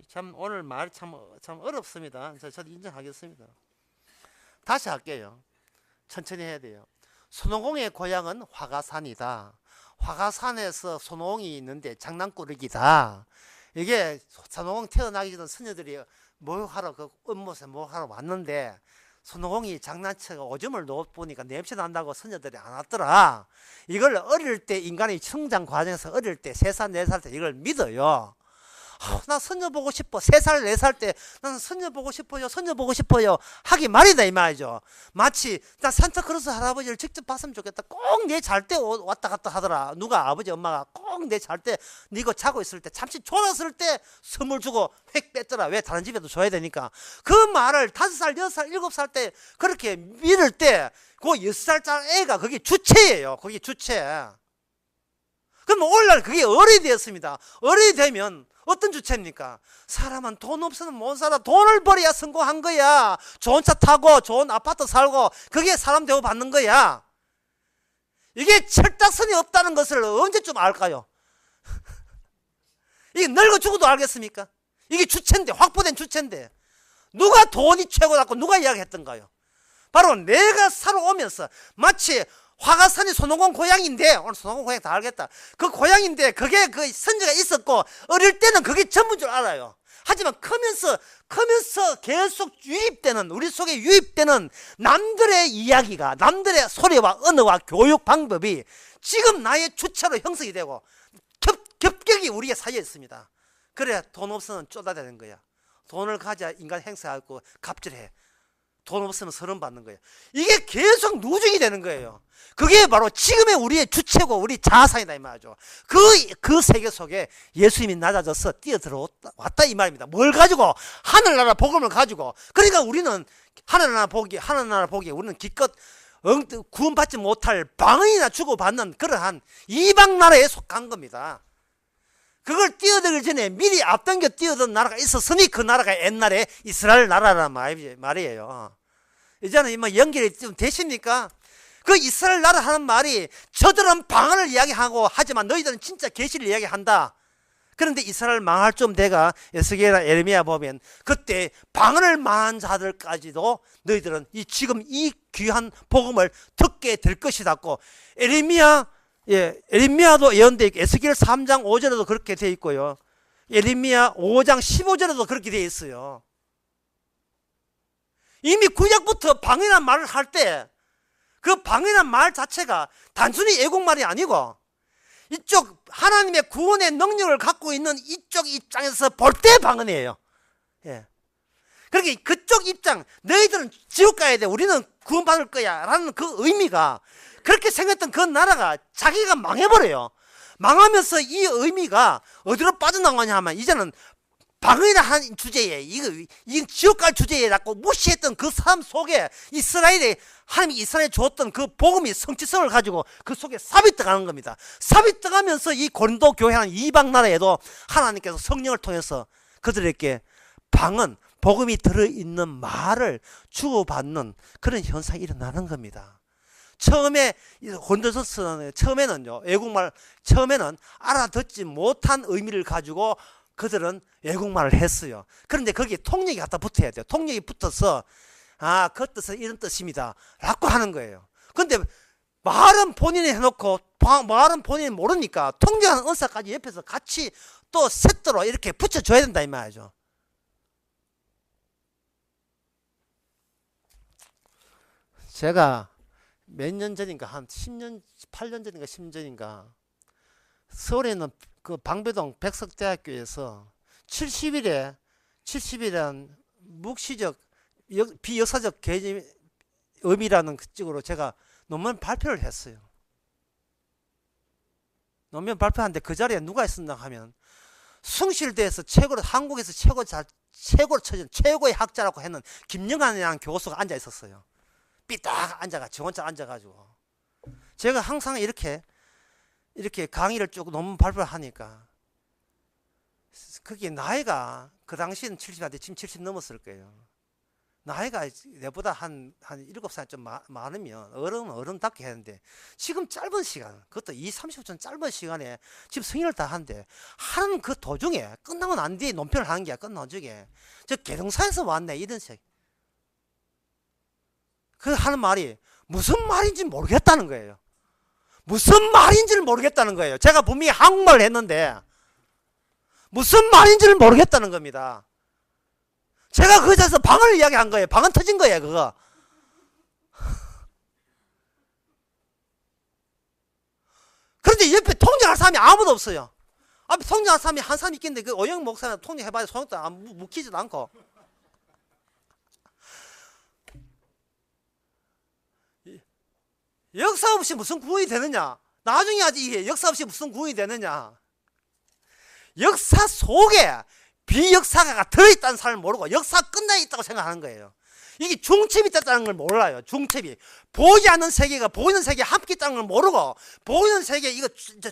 참 오늘 말 참 어렵습니다. 저도 인정하겠습니다. 다시 할게요. 천천히 해야 돼요. 손오공의 고향은 화가산이다. 화가산에서 손오공이 있는데 장난꾸러기다. 이게 손오공 태어나기 전 선녀들이 목욕하러 그 은못에 목욕하러 왔는데 손오공이 장난쳐가 오줌을 놓아보니까 냄새 난다고 선녀들이 안 왔더라. 이걸 어릴 때 인간의 성장 과정에서 어릴 때 3살 4살 때 이걸 믿어요. 나 선녀 보고 싶어. 3살, 4살 때 나는 선녀 보고 싶어요. 선녀 보고 싶어요. 하기 말이다 이 말이죠. 마치 나 산타크로스 할아버지를 직접 봤으면 좋겠다. 꼭 내 잘 때 왔다 갔다 하더라. 누가 아버지 엄마가 꼭 내 잘 때 니가 자고 있을 때 잠시 졸았을 때 선물 주고 획 뺐더라. 왜 다른 집에도 줘야 되니까. 그 말을 5살, 6살, 7살 때 그렇게 믿을 때 그 6살짜리 애가 그게 주체예요. 그게 주체. 그럼 오늘날 그게 어른이 되었습니다. 어른이 되면 어떤 주체입니까? 사람은 돈 없으면 못 살아. 돈을 벌어야 성공한 거야. 좋은 차 타고 좋은 아파트 살고 그게 사람 대우 받는 거야. 이게 철딱선이 없다는 것을 언제쯤 알까요? 이게 늙어 죽어도 알겠습니까? 이게 주체인데, 확보된 주체인데 누가 돈이 최고라고 누가 이야기했던가요? 바로 내가 살아오면서 마치 화가산이 손오공 고향인데, 오늘 손오공 고향 다 알겠다. 그 고향인데 그게 그 선지가 있었고 어릴 때는 그게 전부인 줄 알아요. 하지만 크면서 계속 유입되는, 우리 속에 유입되는 남들의 이야기가, 남들의 소리와 언어와 교육 방법이 지금 나의 주체로 형성이 되고 겹격이 우리의 사이에 있습니다. 그래야 돈 없으면 쪼다대는 거야. 돈을 가져야 인간 행사하고 갑질해. 돈 없으면 서름 받는 거예요. 이게 계속 누적이 되는 거예요. 그게 바로 지금의 우리의 주체고 우리 자아상이다 이 말이죠. 그 세계 속에 예수님이 낮아져서 뛰어들어왔다 이 말입니다. 뭘 가지고? 하늘나라 복음을 가지고. 그러니까 우리는 하늘나라 복이 우리는 기껏 구원받지 못할 방언이나 주고받는 그러한 이방 나라에 속한 겁니다. 그걸 뛰어들기 전에 미리 앞당겨 뛰어든 나라가 있었으니 그 나라가 옛날에 이스라엘 나라란 말이에요. 이제는 뭐 연결이 좀 되십니까? 그 이스라엘 나라 하는 말이 저들은 방언을 이야기하고 하지만 너희들은 진짜 계시를 이야기한다. 그런데 이스라엘 망할 좀 돼가 에스겔이나 예레미야 보면 그때 방언을 말한 자들까지도 너희들은 지금 이 귀한 복음을 듣게 될 것이다고 에레미야도 예언되어 있고 에스겔 3장 5절에도 그렇게 되어 있고요. 예레미야 5장 15절에도 그렇게 되어 있어요. 이미 구약부터 방언이라는 말을 할 때 그 방언이라는 말 자체가 단순히 애국말이 아니고 이쪽 하나님의 구원의 능력을 갖고 있는 이쪽 입장에서 볼 때 방언이에요. 예. 그러니까 그쪽 입장, 너희들은 지옥 가야 돼, 우리는 구원받을 거야 라는 그 의미가, 그렇게 생각했던 그 나라가 자기가 망해버려요. 망하면서 이 의미가 어디로 빠져나가냐 하면 이제는 방언이라 하는 주제에 이 지옥 갈 주제라고 무시했던 그 삶 속에 하나님이 이스라엘에 주었던 그 복음이 성취성을 가지고 그 속에 삽입돼가는 겁니다. 삽입돼가면서 이 고린도 교회라는 이방 나라에도 하나님께서 성령을 통해서 그들에게 방언, 복음이 들어있는 말을 주고받는 그런 현상이 일어나는 겁니다. 처음에 고린도서는 처음에는요, 외국말 처음에는 알아듣지 못한 의미를 가지고 그들은 외국말을 했어요. 그런데 거기에 통역이 갖다 붙어야 돼요. 통역이 붙어서 그 뜻은 이런 뜻입니다 라고 하는 거예요. 그런데 말은 본인이 해놓고 말은 본인이 모르니까 통역하는 은사까지 옆에서 같이 또 세트로 이렇게 붙여줘야 된다 이 말이죠. 제가 몇 년 전인가, 한 10년, 8년 전인가 10년 전인가 서울에 있는 그 방배동 백석대학교에서 70일이란 묵시적 비역사적 개념 의미라는 쪽으로 제가 논문 발표를 했어요. 논문 발표하는데 그 자리에 누가 있었나 하면 숭실대에서 한국에서 최고로 쳐진 최고의 학자라고 했는 김영환이라는 교수가 앉아 있었어요. 삐딱 앉아가지고 혼자 앉아가지고 제가 항상 이렇게 강의를 쭉 논문 발표를 하니까 그게 나이가 그 당시는 70인데 지금 70 넘었을 거예요. 나이가 내보다 한 7살 좀 많으면 어른답게 했는데 지금 짧은 시간, 그것도 30분 짧은 시간에 지금 승인을 다 하는데 하는 그 도중에 끝나고 난 뒤에 논평을 하는 게 끝나는 중에 저 개동사에서 왔네 이런 식. 그 하는 말이 무슨 말인지 모르겠다는 거예요. 무슨 말인지를 모르겠다는 거예요. 제가 분명히 한국말을 했는데 무슨 말인지를 모르겠다는 겁니다. 제가 그 자리에서 방언을 이야기한 거예요. 방언 터진 거예요 그거. 그런데 옆에 통역할 사람이 아무도 없어요. 앞에 통역한 사람이 한 사람 있겠는데 그 오영 목사는 통역해봐야 소용도 안 묵히지도 않고. 역사 없이 무슨 구원이 되느냐? 나중에 하지 이게 역사 없이 무슨 구원이 되느냐? 역사 속에 비역사가가 들어있다는 사람을 모르고 역사 끝나 있다고 생각하는 거예요. 이게 중첩이 있다는 걸 몰라요. 중첩이. 보이지 않는 세계가 보이는 세계에 함께 있다는 걸 모르고 보이는 세계 이거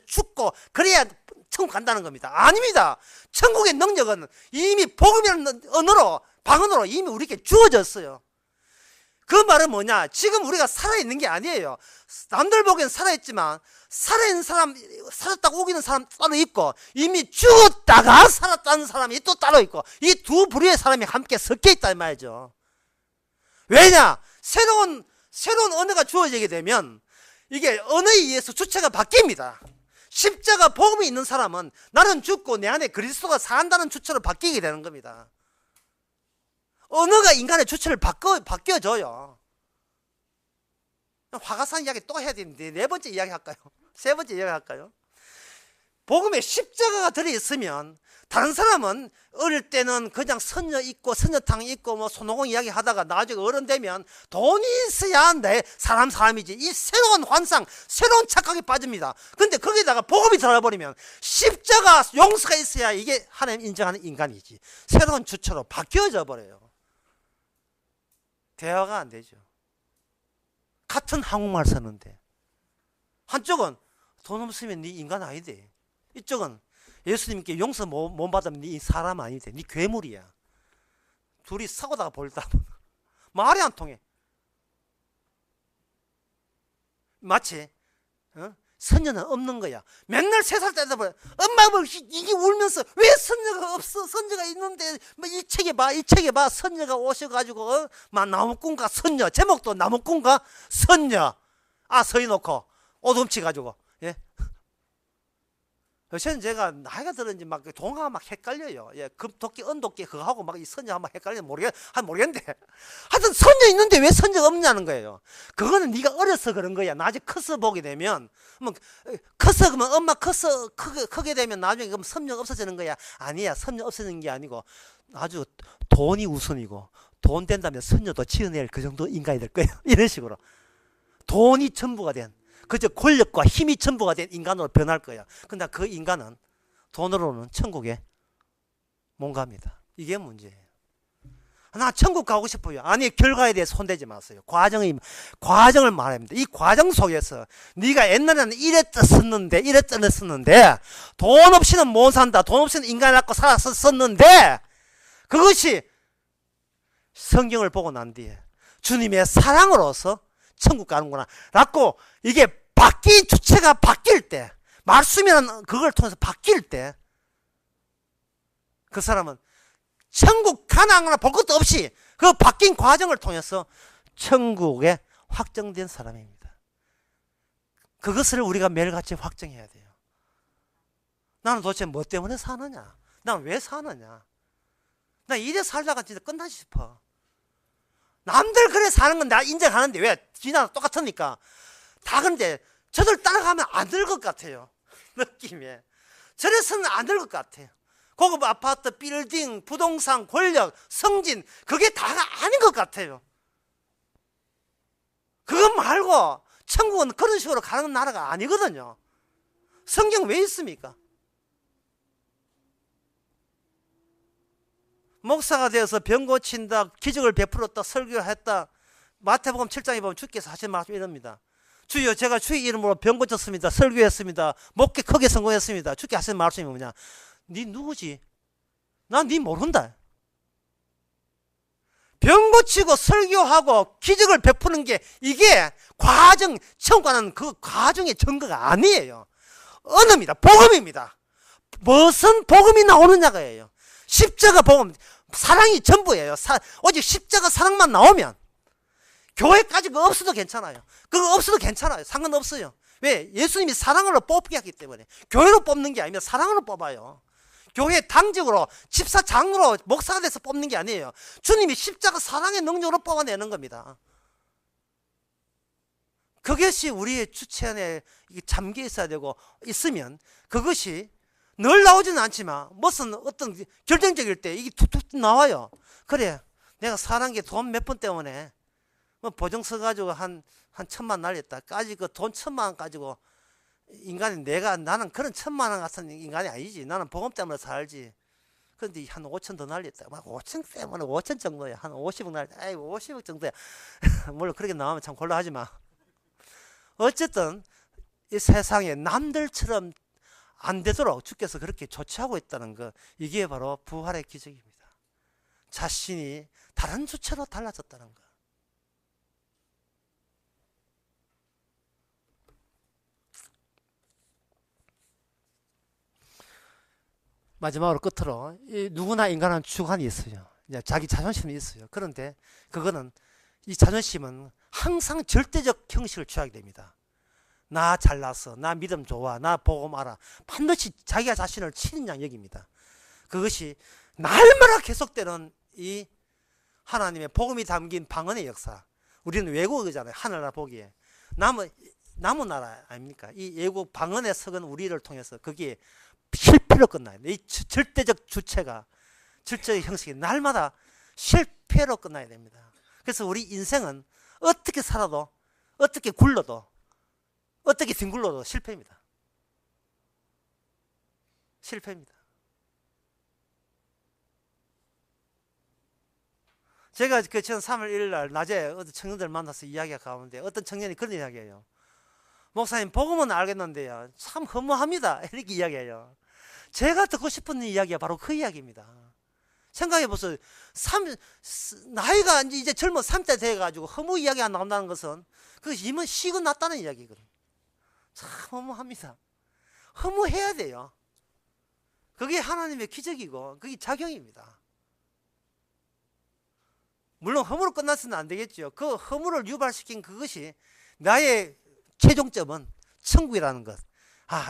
죽고 그래야 천국 간다는 겁니다. 아닙니다. 천국의 능력은 이미 복음이라는 언어로 방언으로 이미 우리에게 주어졌어요. 그 말은 뭐냐? 지금 우리가 살아있는 게 아니에요. 남들 보기엔 살아있지만 살아있는 사람, 살았다고 우기는 사람 따로 있고 이미 죽었다가 살았다는 사람이 또 따로 있고 이 두 부류의 사람이 함께 섞여 있단 말이죠. 왜냐? 새로운 언어가 주어지게 되면 이게 언어에 의해서 주체가 바뀝니다. 십자가 복음이 있는 사람은 나는 죽고 내 안에 그리스도가 산다는 주체로 바뀌게 되는 겁니다. 언어가 인간의 주체를 바뀌어줘요. 화가산 이야기 또 해야 되는데 네 번째 이야기 할까요? 세 번째 이야기 할까요? 복음에 십자가가 들어있으면 다른 사람은 어릴 때는 그냥 선녀 있고 선녀탕 있고 뭐 손오공 이야기 하다가 나중에 어른 되면 돈이 있어야 내 사람이지. 이 새로운 환상, 새로운 착각에 빠집니다. 근데 거기다가 복음이 들어버리면 십자가 용서가 있어야 이게 하나님 인정하는 인간이지. 새로운 주체로 바뀌어져 버려요. 대화가 안 되죠. 같은 한국말 쓰는데 한쪽은 돈 없으면 네 인간 아니대. 이쪽은 예수님께 용서 못 받으면 네 사람 아니대. 네 괴물이야. 둘이 사고다가 벌다 말이 안 통해. 마치 선녀는 없는 거야. 맨날 3살 때다 보면 엄마 뭐 이게 울면서 왜 선녀가 없어? 선녀가 있는데 뭐 이 책에 봐 선녀가 오셔가지고 막 나무꾼과 선녀 제목도 나무꾼과 선녀 서해놓고 옷 훔쳐가지고 예. 요새는 제가 나이가 들었는지 막 동화가 막 헷갈려요. 예, 금도끼, 은도끼 그거하고 막 이 선녀가 막 헷갈리는 모르겠는데 하여튼 선녀 있는데 왜 선녀가 없냐는 거예요. 그거는 네가 어려서 그런 거야. 나중에 커서 보게 되면 뭐 커서 그러면 엄마 커서 크게 되면 나중에 그럼 선녀가 없어지는 거야. 아니야. 선녀 없어지는 게 아니고 아주 돈이 우선이고 돈 된다면 선녀도 지어낼 그 정도 인간이 될 거예요. 이런 식으로 돈이 전부가 된 그저 권력과 힘이 전부가 된 인간으로 변할 거야. 근데 그 인간은 돈으로는 천국에 못 갑니다. 이게 문제예요. 나 천국 가고 싶어요. 아니, 결과에 대해서 손대지 마세요. 과정을 말합니다. 이 과정 속에서 네가 옛날에는 이랬다 썼는데 돈 없이는 못 산다. 돈 없이는 인간을 갖고 살았었는데 그것이 성경을 보고 난 뒤에 주님의 사랑으로서 천국 가는구나 라고 이게 주체가 바뀔 때 말씀이라는 그걸 통해서 바뀔 때 그 사람은 천국 가나 안 가나 볼 것도 없이 그 바뀐 과정을 통해서 천국에 확정된 사람입니다. 그것을 우리가 매일같이 확정해야 돼요. 나는 도대체 뭐 때문에 사느냐? 난 왜 사느냐? 나 이래 살다가 진짜 끝나지 싶어. 남들 그래 사는 건 내가 인정하는데 왜? 지나 똑같으니까. 다 근데 저들 따라가면 안 될 것 같아요. 느낌에. 저래서는 안 될 것 같아요. 고급 아파트, 빌딩, 부동산, 권력, 성진 그게 다가 아닌 것 같아요. 그것 말고 천국은 그런 식으로 가는 나라가 아니거든요. 성경 왜 있습니까? 목사가 되어서 병 고친다, 기적을 베풀었다, 설교했다. 마태복음 7장에 보면 주께서 하신 말씀 이럽니다. 주여 제가 주의 이름으로 병 고쳤습니다. 설교했습니다. 목회 크게 성공했습니다. 주께 하신 말씀이 뭐냐? 네 누구지? 난 네 모른다. 병 고치고 설교하고 기적을 베푸는 게 이게 과정, 천국 가는 그 과정의 증거가 아니에요. 언어입니다. 복음입니다. 무슨 복음이 나오느냐가예요. 십자가 복음, 사랑이 전부예요. 오직 십자가 사랑만 나오면 교회까지 그거 없어도 괜찮아요. 그거 없어도 괜찮아요. 상관없어요. 왜? 예수님이 사랑으로 뽑게 하기 때문에. 교회로 뽑는 게 아니면 사랑으로 뽑아요. 교회 당직으로 집사 장로로 목사가 돼서 뽑는 게 아니에요. 주님이 십자가 사랑의 능력으로 뽑아내는 겁니다. 그것이 우리의 주체 안에 잠겨 있어야 되고 있으면 그것이 늘 나오지는 않지만 무슨 어떤 결정적일 때 이게 툭툭 나와요. 그래, 내가 사는 게 돈 몇 번 때문에 뭐 보증 써가지고 한 1,000만 날렸다. 까지 그 돈 1,000만 원 가지고 인간이 나는 그런 1,000만 원 같은 인간이 아니지. 나는 보험 때문에 살지. 근데 한 5천 더 날렸다. 막 5천 때문에 5천 정도야. 한 50억 날렸다. 아이 50억 정도야. 물론 그렇게 나오면 참 곤란하지만 어쨌든 이 세상에 남들처럼 안 되도록 주께서 그렇게 조치하고 있다는 거, 이게 바로 부활의 기적입니다. 자신이 다른 주체로 달라졌다는 거. 마지막으로 끝으로 누구나 인간은 주관이 있어요. 자기 자존심이 있어요. 그런데 그거는, 이 자존심은 항상 절대적 형식을 취하게 됩니다. 나 잘났어, 나 믿음 좋아, 나 복음 알아, 반드시 자기가 자신을 치는 양 여깁니다. 그것이 날마다 계속되는 이 하나님의 복음이 담긴 방언의 역사. 우리는 외국어잖아요. 하늘나라 보기에 남은 나라 아닙니까? 이 외국 방언의 석은 우리를 통해서 거기에 실패로 끝나요. 이 절대적 주체가, 절대적 형식이 날마다 실패로 끝나야 됩니다. 그래서 우리 인생은 어떻게 살아도, 어떻게 굴러도, 어떻게 뒹굴러도 실패입니다. 실패입니다. 제가 그 지난 3월 1일 날 낮에 어떤 청년들 만나서 이야기가 가운데 어떤 청년이 그런 이야기예요. 목사님, 복음은 알겠는데요, 참 허무합니다. 이렇게 이야기해요. 제가 듣고 싶은 이야기가 바로 그 이야기입니다. 생각해보세요. 나이가 이제 젊어 30대 돼가지고 허무 이야기가 나온다는 것은 그것이 이미 시고 났다는 이야기거든요. 참 허무합니다. 허무해야 돼요. 그게 하나님의 기적이고 그게 작용입니다. 물론 허무로 끝났으면 안 되겠죠. 그 허무를 유발시킨 그것이 나의 최종점은 천국이라는 것.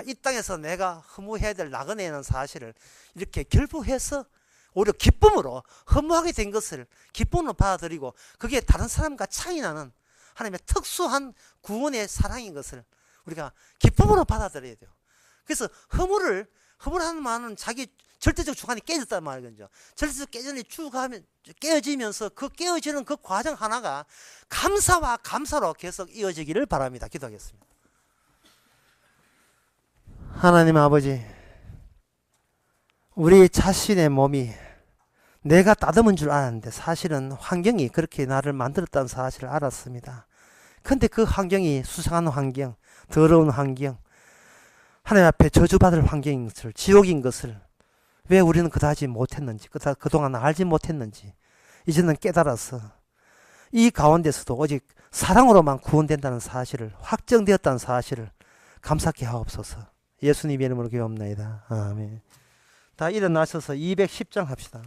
이 땅에서 내가 허무해야 될 나그네라는 사실을 이렇게 결부해서 오히려 기쁨으로, 허무하게 된 것을 기쁨으로 받아들이고, 그게 다른 사람과 차이나는 하나님의 특수한 구원의 사랑인 것을 우리가 기쁨으로 받아들여야 돼요. 그래서 허물하는 말은 자기 절대적 주관이 깨졌단 말이죠. 절대적 깨전이 쭉 하면 깨어지면서 그 깨어지는 그 과정 하나가 감사와 감사로 계속 이어지기를 바랍니다. 기도하겠습니다. 하나님 아버지, 우리 자신의 몸이 내가 따듬은 줄 알았는데 사실은 환경이 그렇게 나를 만들었다는 사실을 알았습니다. 근데 그 환경이 수상한 환경, 더러운 환경, 하나님 앞에 저주받을 환경인 것을, 지옥인 것을 왜 우리는 그다지 못했는지, 그동안 알지 못했는지 이제는 깨달아서 이 가운데서도 오직 사랑으로만 구원된다는 사실을, 확정되었다는 사실을 감사케 하옵소서. 예수님의 이름으로 기도합니다. 아멘. 다 일어나셔서 210장 합시다.